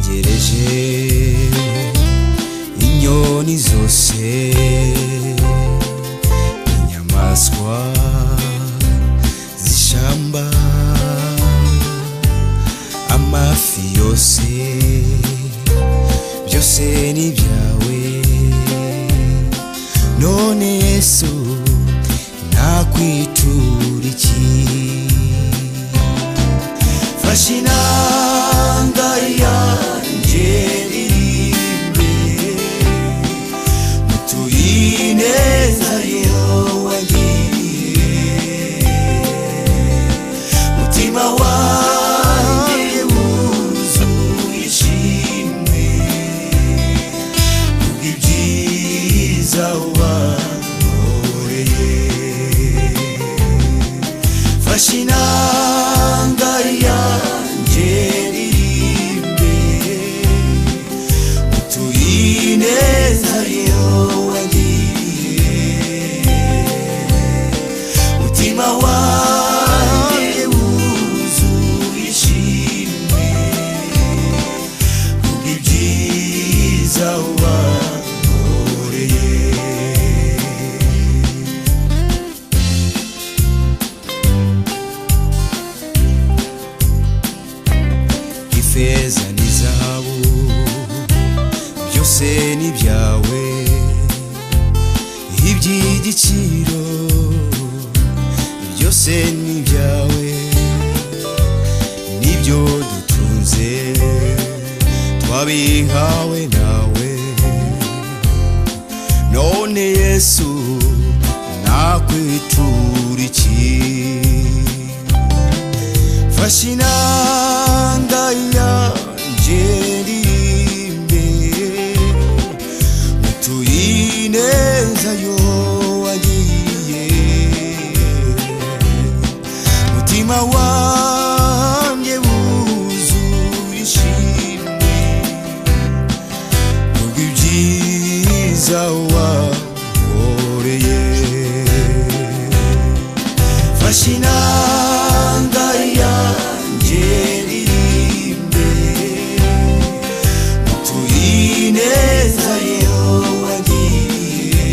nitegereje inyoni zose inyamaswa z'ishamba amafi yose byose ni byawe none Yesu nakwitura iki fasha inanga yanjye iririmbe mutuye ineza yo wangiriye mutima wanjye wuzuye ishimwe kubw'ibyiza wankoreye fasha inanga yanjye iririmbe mutuye ineza yo wangiriye mutima wanjye wuzuye ishimwe kubw'ibyiza wankoreye ifeza n'izahabu byose ni byawe iby'igiciro byose ni byawe nibyo dutunze twabihawe nawe none Yesu nakwitura iki fasha inanga yanjye iririmbe mutuye ineza yo wagiye mutima wanjye wuzuye ishimwe kubw'ibyiza wankoreye fasha inanga yanjye iririmbe mutuye ineza yo wangiriye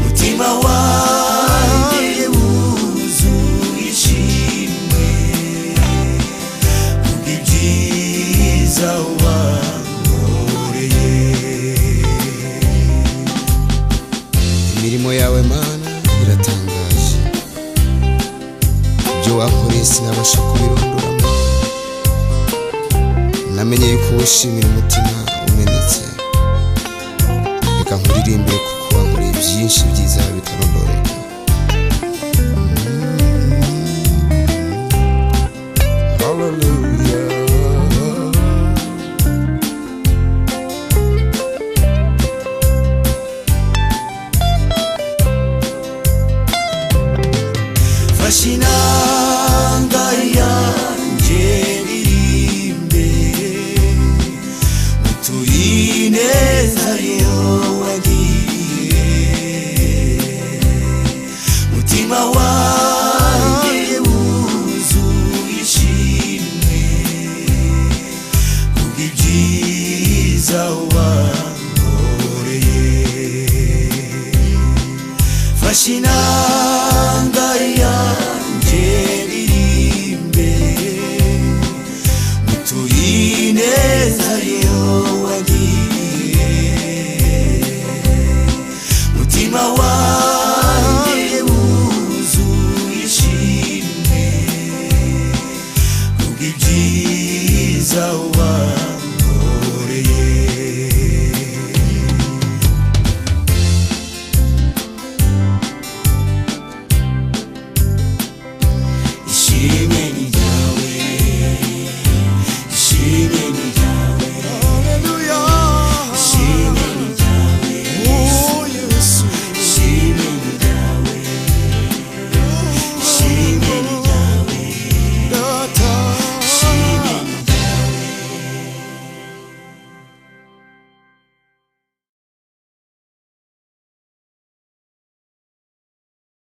mutima wanjye wuzuye ishimwe kubw'ibyiza wankoreye imirimo yawe Mana iratangaje ibyo wakoreye sinabasha kubirondoramo namenye yuko wishimira umutima umenetse reka nkuririmbire kuko wankoreye byinshi byiza bitarondoreka hallelujah fasha inanga yanjye iririmbe mutuye ineza yo wangiriye mutima wanjye wuzuye ishimwe kubw'ibyiza wankoreye fasha inanga